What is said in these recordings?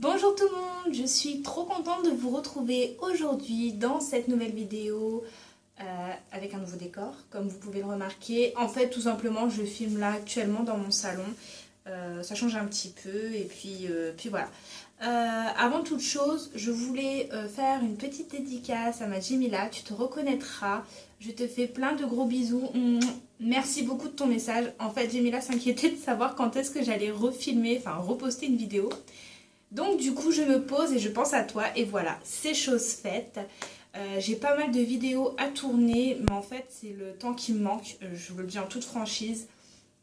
Bonjour tout le monde, je suis trop contente de vous retrouver aujourd'hui dans cette nouvelle vidéo avec un nouveau décor, comme vous pouvez le remarquer. En fait, tout simplement, je filme là actuellement dans mon salon. Ça change un petit peu et puis voilà. Avant toute chose, je voulais faire une petite dédicace à ma Jemila, tu te reconnaîtras. Je te fais plein de gros bisous. Merci beaucoup de ton message. En fait, Jemila s'inquiétait de savoir quand est-ce que j'allais reposter une vidéo. Donc du coup je me pose et je pense à toi et voilà, c'est chose faite. J'ai pas mal de vidéos à tourner, mais en fait c'est le temps qui me manque, je vous le dis en toute franchise.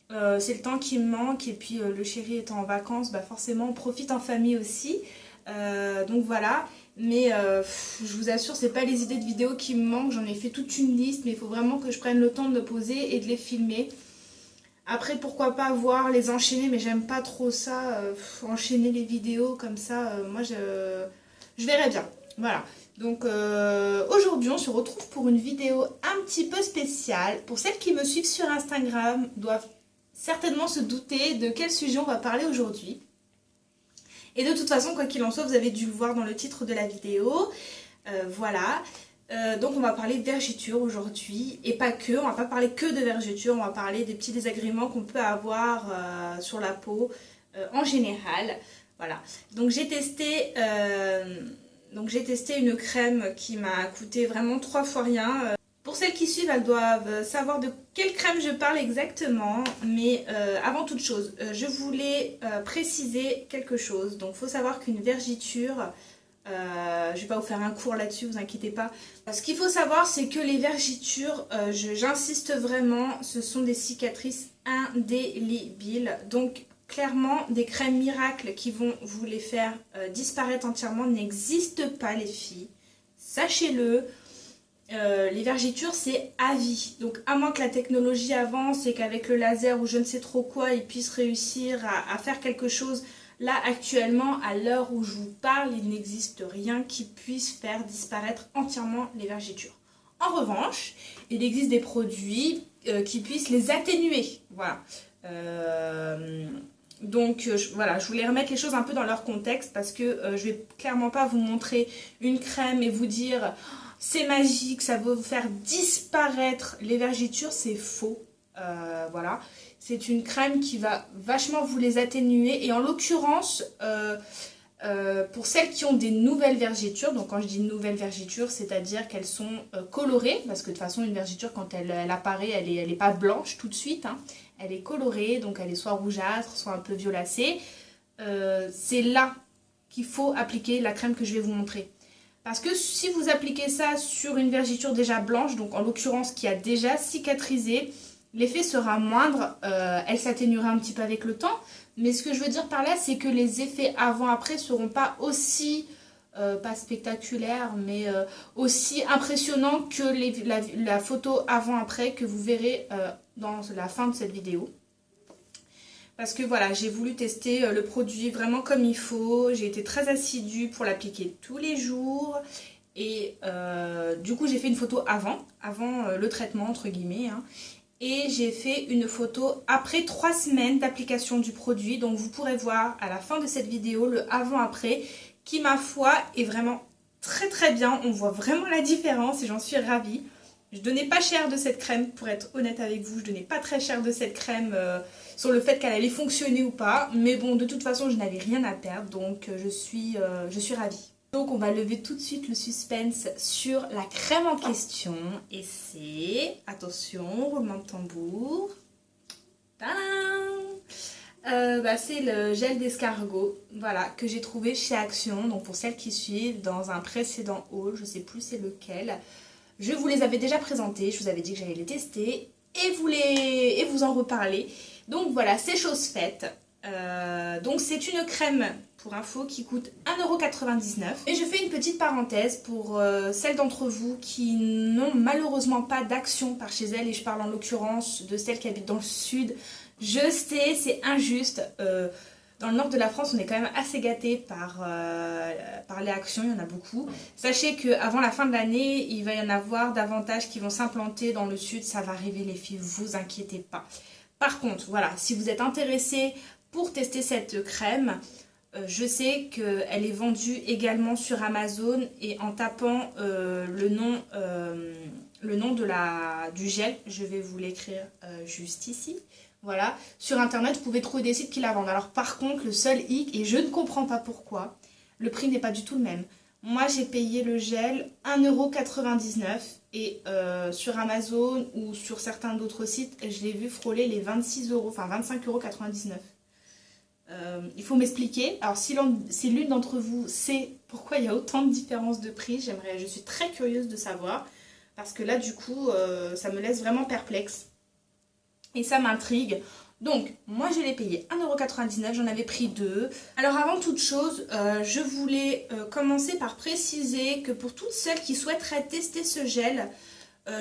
C'est le temps qui me manque et puis le chéri étant en vacances, bah forcément on profite en famille aussi. Donc voilà, mais je vous assure c'est pas les idées de vidéos qui me manquent, j'en ai fait toute une liste, mais il faut vraiment que je prenne le temps de me poser et de les filmer. Après, pourquoi pas voir les enchaîner, mais j'aime pas trop ça, enchaîner les vidéos comme ça. Moi, je verrai bien. Voilà. Donc, aujourd'hui, on se retrouve pour une vidéo un petit peu spéciale. Pour celles qui me suivent sur Instagram, doivent certainement se douter de quel sujet on va parler aujourd'hui. Et de toute façon, quoi qu'il en soit, vous avez dû le voir dans le titre de la vidéo. Voilà. Donc on va parler de vergetures aujourd'hui et pas que, on va pas parler que de vergetures, on va parler des petits désagréments qu'on peut avoir sur la peau en général. Voilà, donc j'ai testé une crème qui m'a coûté vraiment 3 fois rien. Pour celles qui suivent, elles doivent savoir de quelle crème je parle exactement, mais avant toute chose, je voulais préciser quelque chose. Donc il faut savoir qu'une vergiture, je vais pas vous faire un cours là-dessus, vous inquiétez pas. Ce qu'il faut savoir, c'est que les vergitures, j'insiste vraiment, ce sont des cicatrices indélébiles. Donc clairement, des crèmes miracles qui vont vous les faire disparaître entièrement n'existent pas les filles. Sachez-le, les vergitures c'est à vie. Donc à moins que la technologie avance et qu'avec le laser ou je ne sais trop quoi, ils puissent réussir à faire quelque chose. Là, actuellement, à l'heure où je vous parle, il n'existe rien qui puisse faire disparaître entièrement les vergetures. En revanche, il existe des produits qui puissent les atténuer. Voilà. Voilà, je voulais remettre les choses un peu dans leur contexte parce que je vais clairement pas vous montrer une crème et vous dire c'est magique, ça va vous faire disparaître les vergetures, c'est faux. Voilà. C'est une crème qui va vachement vous les atténuer et en l'occurrence, pour celles qui ont des nouvelles vergetures, donc quand je dis nouvelles vergetures, c'est-à-dire qu'elles sont colorées, parce que de toute façon une vergeture quand elle apparaît, elle est pas blanche tout de suite, hein. Elle est colorée, donc elle est soit rougeâtre, soit un peu violacée. C'est là qu'il faut appliquer la crème que je vais vous montrer. Parce que si vous appliquez ça sur une vergeture déjà blanche, donc en l'occurrence qui a déjà cicatrisé, l'effet sera moindre, elle s'atténuera un petit peu avec le temps. Mais ce que je veux dire par là, c'est que les effets avant-après ne seront pas aussi, pas spectaculaires, mais aussi impressionnants que la photo avant-après que vous verrez dans la fin de cette vidéo. Parce que voilà, j'ai voulu tester le produit vraiment comme il faut. J'ai été très assidue pour l'appliquer tous les jours. Et du coup, j'ai fait une photo avant le traitement, entre guillemets, hein. Et j'ai fait une photo après 3 semaines d'application du produit. Donc vous pourrez voir à la fin de cette vidéo le avant-après qui, ma foi, est vraiment très très bien. On voit vraiment la différence et j'en suis ravie. Je donnais pas cher de cette crème, pour être honnête avec vous. Je donnais pas très cher de cette crème sur le fait qu'elle allait fonctionner ou pas. Mais bon, de toute façon, je n'avais rien à perdre. Donc je suis ravie. Donc on va lever tout de suite le suspense sur la crème en question. Et c'est, attention, roulement de tambour. C'est le gel d'escargot, voilà, que j'ai trouvé chez Action. Donc pour celles qui suivent, dans un précédent haul, je sais plus c'est lequel. Je vous les avais déjà présentés, je vous avais dit que j'allais les tester et vous en reparler. Donc voilà, c'est chose faite. Donc c'est une crème, pour info, qui coûte 1,99 €. Et je fais une petite parenthèse pour celles d'entre vous qui n'ont malheureusement pas d'Action par chez elles, et je parle en l'occurrence de celles qui habitent dans le sud. Je sais, c'est injuste. Dans le nord de la France, on est quand même assez gâtés par les Actions, il y en a beaucoup. Sachez qu'avant la fin de l'année, il va y en avoir davantage qui vont s'implanter dans le sud. Ça va arriver les filles, vous inquiétez pas. Par contre, voilà, si vous êtes intéressés pour tester cette crème, Je sais qu'elle est vendue également sur Amazon et en tapant le nom du gel, je vais vous l'écrire juste ici. Voilà, sur internet vous pouvez trouver des sites qui la vendent. Alors par contre le seul hic, et je ne comprends pas pourquoi, le prix n'est pas du tout le même. Moi j'ai payé le gel 1,99 € et sur Amazon ou sur certains d'autres sites je l'ai vu frôler les 26 €, enfin 25,99 €. Il faut m'expliquer. Alors si l'une d'entre vous sait pourquoi il y a autant de différence de prix, je suis très curieuse de savoir. Parce que là du coup ça me laisse vraiment perplexe. Et ça m'intrigue. Donc moi je l'ai payé 1,99 €, j'en avais pris 2. Alors avant toute chose, je voulais commencer par préciser que pour toutes celles qui souhaiteraient tester ce gel,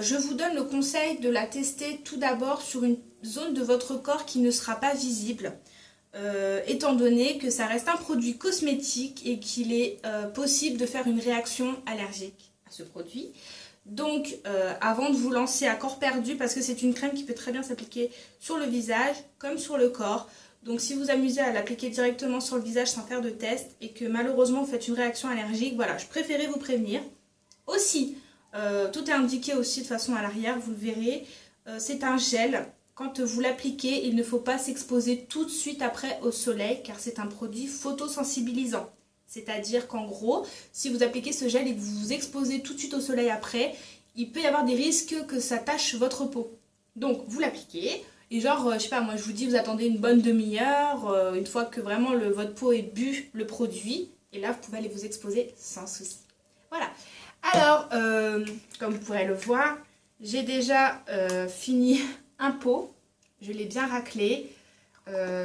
je vous donne le conseil de la tester tout d'abord sur une zone de votre corps qui ne sera pas visible. Étant donné que ça reste un produit cosmétique et qu'il est possible de faire une réaction allergique à ce produit. Donc avant de vous lancer à corps perdu, parce que c'est une crème qui peut très bien s'appliquer sur le visage comme sur le corps. Donc si vous amusez à l'appliquer directement sur le visage sans faire de test et que malheureusement vous faites une réaction allergique, voilà, je préférais vous prévenir. Aussi, tout est indiqué aussi de façon à l'arrière, vous le verrez, c'est un gel. Quand vous l'appliquez, il ne faut pas s'exposer tout de suite après au soleil car c'est un produit photosensibilisant. C'est-à-dire qu'en gros, si vous appliquez ce gel et que vous vous exposez tout de suite au soleil après, il peut y avoir des risques que ça tâche votre peau. Donc vous l'appliquez et genre, je sais pas, moi je vous dis, vous attendez une bonne demi-heure, une fois que vraiment votre peau ait bu le produit, et là vous pouvez aller vous exposer sans souci. Voilà. Alors, comme vous pourrez le voir, j'ai déjà fini un pot, je l'ai bien raclé.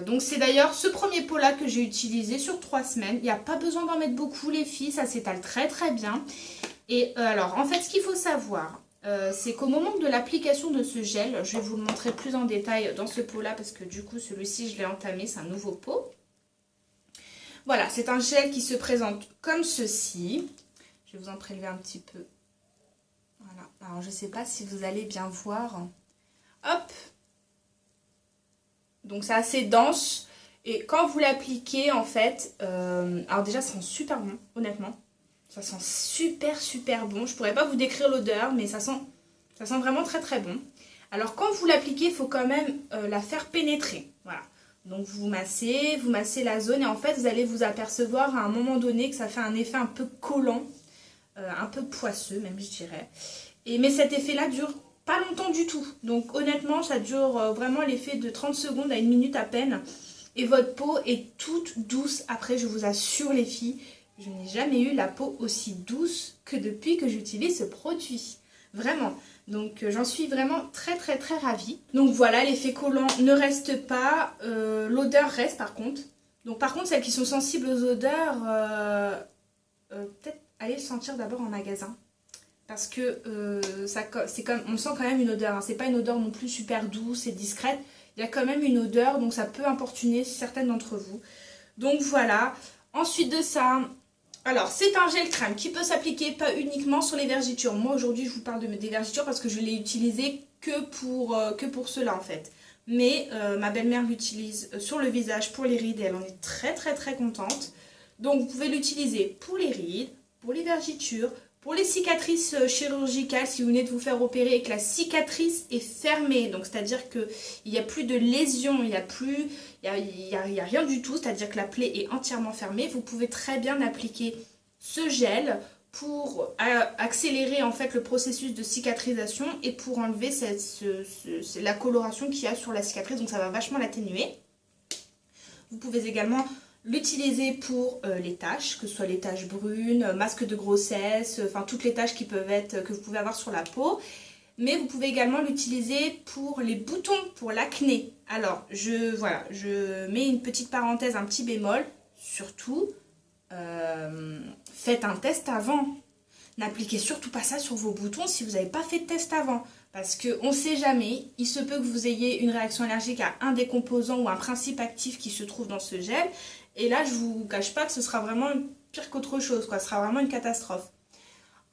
Donc c'est d'ailleurs ce premier pot là que j'ai utilisé sur 3 semaines. Il n'y a pas besoin d'en mettre beaucoup les filles, ça s'étale très très bien. Et alors en fait ce qu'il faut savoir, c'est qu'au moment de l'application de ce gel, je vais vous le montrer plus en détail dans ce pot là parce que du coup celui-ci je l'ai entamé, c'est un nouveau pot. Voilà, c'est un gel qui se présente comme ceci. Je vais vous en prélever un petit peu. Voilà, alors je ne sais pas si vous allez bien voir. Hop! Donc c'est assez dense et quand vous l'appliquez en fait, alors déjà ça sent super bon honnêtement, ça sent super bon, je pourrais pas vous décrire l'odeur mais ça sent vraiment très très bon. Alors quand vous l'appliquez il faut quand même la faire pénétrer, voilà. Donc vous massez la zone et en fait vous allez vous apercevoir à un moment donné que ça fait un effet un peu collant, un peu poisseux même je dirais. Mais cet effet là dure pas longtemps du tout, donc honnêtement ça dure vraiment l'effet de 30 secondes à 1 minute à peine et votre peau est toute douce après, je vous assure les filles, je n'ai jamais eu la peau aussi douce que depuis que j'utilise ce produit, vraiment. Donc j'en suis vraiment très ravie. Donc voilà, l'effet collant ne reste pas, l'odeur reste par contre. Donc par contre celles qui sont sensibles aux odeurs, peut-être aller le sentir d'abord en magasin. Parce que on sent quand même une odeur, hein. C'est pas une odeur non plus super douce et discrète. Il y a quand même une odeur, donc ça peut importuner certaines d'entre vous. Donc voilà. Ensuite de ça, alors c'est un gel crème qui peut s'appliquer pas uniquement sur les vergitures. Moi aujourd'hui je vous parle des vergitures parce que je l'ai utilisé que pour cela en fait. Mais ma belle-mère l'utilise sur le visage pour les rides et elle en est très contente. Donc vous pouvez l'utiliser pour les rides, pour les vergitures, pour les cicatrices chirurgicales, si vous venez de vous faire opérer et que la cicatrice est fermée, donc c'est-à-dire qu'il n'y a plus de lésion, il n'y a rien du tout, c'est-à-dire que la plaie est entièrement fermée, vous pouvez très bien appliquer ce gel pour accélérer en fait le processus de cicatrisation et pour enlever la coloration qu'il y a sur la cicatrice, donc ça va vachement l'atténuer. Vous pouvez également l'utiliser pour les taches, que ce soit les taches brunes, masque de grossesse, enfin toutes les taches que vous pouvez avoir sur la peau. Mais vous pouvez également l'utiliser pour les boutons, pour l'acné. Alors, je mets une petite parenthèse, un petit bémol. Surtout, faites un test avant. N'appliquez surtout pas ça sur vos boutons si vous n'avez pas fait de test avant. Parce qu'on ne sait jamais, il se peut que vous ayez une réaction allergique à un des composants ou un principe actif qui se trouve dans ce gel. Et là, je ne vous cache pas que ce sera vraiment pire qu'autre chose, quoi. Ce sera vraiment une catastrophe.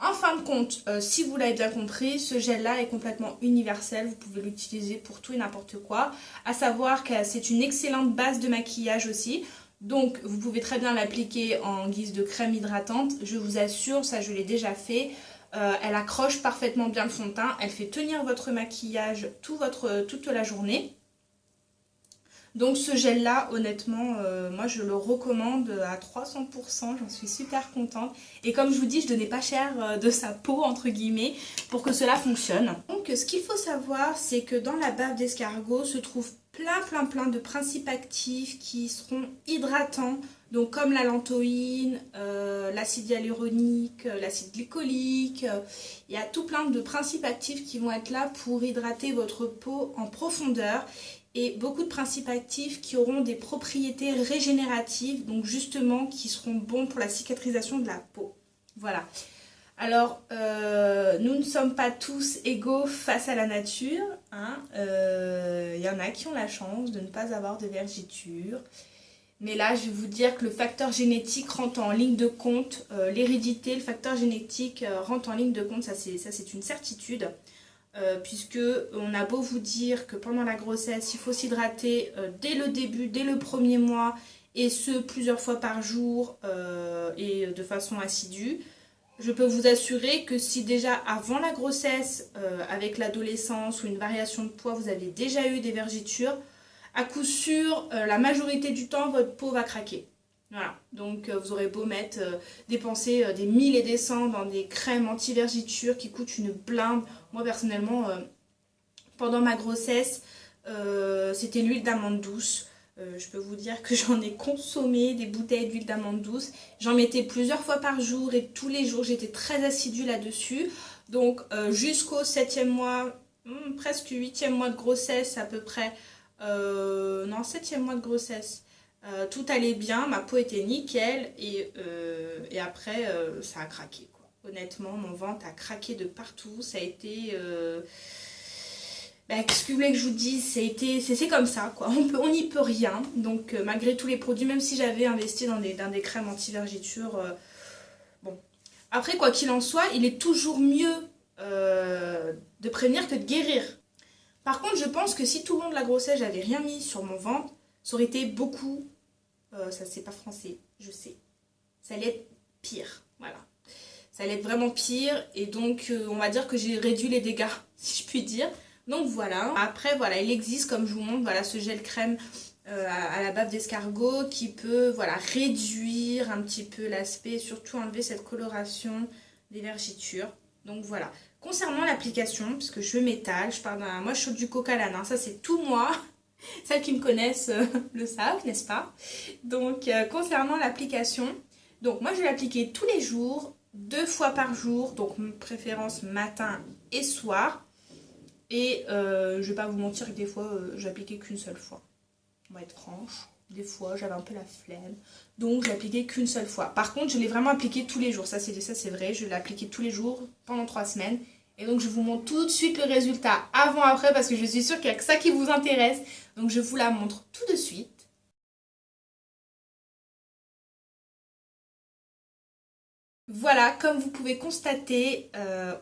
En fin de compte, si vous l'avez bien compris, ce gel-là est complètement universel. Vous pouvez l'utiliser pour tout et n'importe quoi. À savoir que c'est une excellente base de maquillage aussi. Donc vous pouvez très bien l'appliquer en guise de crème hydratante. Je vous assure, ça je l'ai déjà fait. Elle accroche parfaitement bien le fond de teint. Elle fait tenir votre maquillage toute la journée. Donc ce gel là, honnêtement, moi je le recommande à 300%, j'en suis super contente. Et comme je vous dis, je donnais pas cher de sa peau, entre guillemets, pour que cela fonctionne. Donc ce qu'il faut savoir, c'est que dans la bave d'escargot se trouve plein de principes actifs qui seront hydratants. Donc comme la lantoïne, l'acide hyaluronique, l'acide glycolique, il y a tout plein de principes actifs qui vont être là pour hydrater votre peau en profondeur. Et beaucoup de principes actifs qui auront des propriétés régénératives, donc justement qui seront bons pour la cicatrisation de la peau. Voilà. Alors, nous ne sommes pas tous égaux face à la nature. Hein. Y en a qui ont la chance de ne pas avoir de vergetures. Mais là, je vais vous dire que le facteur génétique rentre en ligne de compte. L'hérédité, le facteur génétique rentre en ligne de compte, ça c'est une certitude. Puisque on a beau vous dire que pendant la grossesse, il faut s'hydrater dès le début, dès le premier mois, et ce plusieurs fois par jour et de façon assidue. Je peux vous assurer que si déjà avant la grossesse, avec l'adolescence ou une variation de poids, vous avez déjà eu des vergetures, à coup sûr, la majorité du temps, votre peau va craquer. Voilà, donc vous aurez beau dépenser des 1000 et des cents dans des crèmes anti-vergetures qui coûtent une blinde. Moi personnellement, pendant ma grossesse, c'était l'huile d'amande douce. Je peux vous dire que j'en ai consommé des bouteilles d'huile d'amande douce. J'en mettais plusieurs fois par jour et tous les jours j'étais très assidue là-dessus. Donc jusqu'au 7e mois, presque 8e mois de grossesse à peu près. Non, 7e mois de grossesse. Tout allait bien, ma peau était nickel et après ça a craqué quoi. Honnêtement mon ventre a craqué de partout, ça a été qu'est-ce que vous voulez que je vous dise, c'est comme ça quoi, on n'y peut rien. Donc malgré tous les produits, même si j'avais investi dans des crèmes anti-vergetures, bon. Après quoi qu'il en soit, il est toujours mieux de prévenir que de guérir. Par contre je pense que si tout le long de la grossesse j'avais rien mis sur mon ventre, ça aurait été beaucoup, ça c'est pas français, je sais, ça allait être pire, voilà. Ça allait être vraiment pire et donc on va dire que j'ai réduit les dégâts, si je puis dire. Donc voilà, après voilà, il existe comme je vous montre, voilà ce gel crème à la bave d'escargot qui peut voilà, réduire un petit peu l'aspect et surtout enlever cette coloration des vergetures. Donc voilà, concernant l'application, parce que je m'étale, moi je suis du coq à l'âne, hein, ça c'est tout moi. Celles qui me connaissent le savent, n'est-ce pas? Donc, concernant l'application, donc moi je vais l'appliquer tous les jours, 2 fois par jour, donc préférence matin et soir. Et je vais pas vous mentir que des fois, j'appliquais qu'une seule fois. On va être franche. Des fois, j'avais un peu la flemme. Donc, je l'appliquais qu'une seule fois. Par contre, je l'ai vraiment appliqué tous les jours. Ça, c'est vrai. Je l'ai appliqué tous les jours pendant 3 semaines. Et donc, je vous montre tout de suite le résultat avant-après parce que je suis sûre qu'il n'y a que ça qui vous intéresse. Donc, je vous la montre tout de suite. Voilà, comme vous pouvez constater,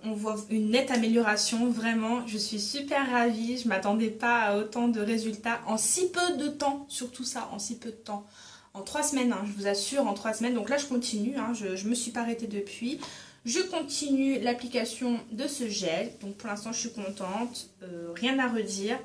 on voit une nette amélioration, vraiment, je suis super ravie, je ne m'attendais pas à autant de résultats en si peu de temps, surtout ça, en si peu de temps. En 3 semaines, hein, je vous assure, en 3 semaines, donc là je continue, hein, je ne me suis pas arrêtée depuis. Je continue l'application de ce gel, donc pour l'instant je suis contente, rien à redire.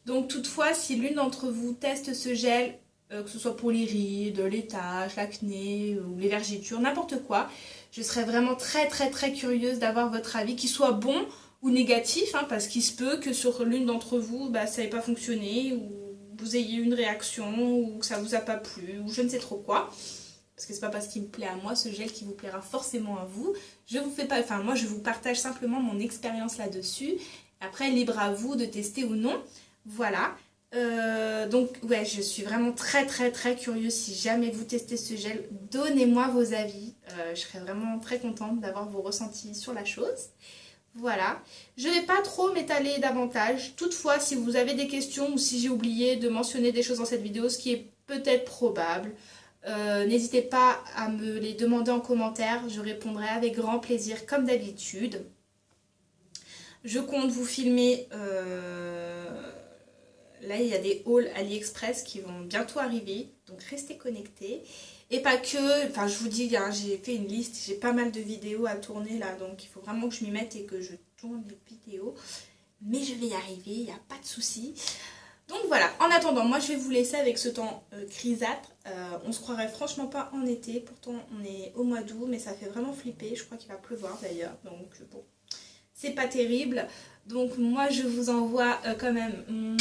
Donc toutefois, si l'une d'entre vous teste ce gel, que ce soit pour les rides, les taches, l'acné ou les vergetures, n'importe quoi, je serais vraiment très curieuse d'avoir votre avis, qu'il soit bon ou négatif, hein, parce qu'il se peut que sur l'une d'entre vous, ça n'ait pas fonctionné, ou vous ayez une réaction, ou que ça vous a pas plu, ou je ne sais trop quoi. Parce que c'est pas parce qu'il me plaît à moi, ce gel qui vous plaira forcément à vous. Je vous fais pas, enfin moi je vous partage simplement mon expérience là-dessus. Après, libre à vous de tester ou non. Voilà. Donc ouais, je suis vraiment très curieuse. Si jamais vous testez ce gel, donnez-moi vos avis, je serais vraiment très contente d'avoir vos ressentis sur la chose. Voilà, je ne vais pas trop m'étaler davantage. Toutefois, si vous avez des questions ou si j'ai oublié de mentionner des choses dans cette vidéo, ce qui est peut-être probable, n'hésitez pas à me les demander en commentaire, je répondrai avec grand plaisir comme d'habitude. Je compte vous filmer là il y a des hauls AliExpress qui vont bientôt arriver, donc restez connectés. Et pas que, enfin je vous dis, hein, j'ai fait une liste, j'ai pas mal de vidéos à tourner là, donc il faut vraiment que je m'y mette et que je tourne les vidéos. Mais je vais y arriver, il n'y a pas de souci. Donc voilà, en attendant, moi je vais vous laisser avec ce temps grisâtre. On se croirait franchement pas en été, pourtant on est au mois d'août, mais ça fait vraiment flipper. Je crois qu'il va pleuvoir d'ailleurs, donc bon, c'est pas terrible. Donc moi je vous envoie quand même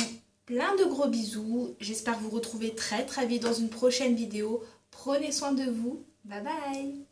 plein de gros bisous. J'espère vous retrouver très très vite dans une prochaine vidéo. Prenez soin de vous. Bye bye.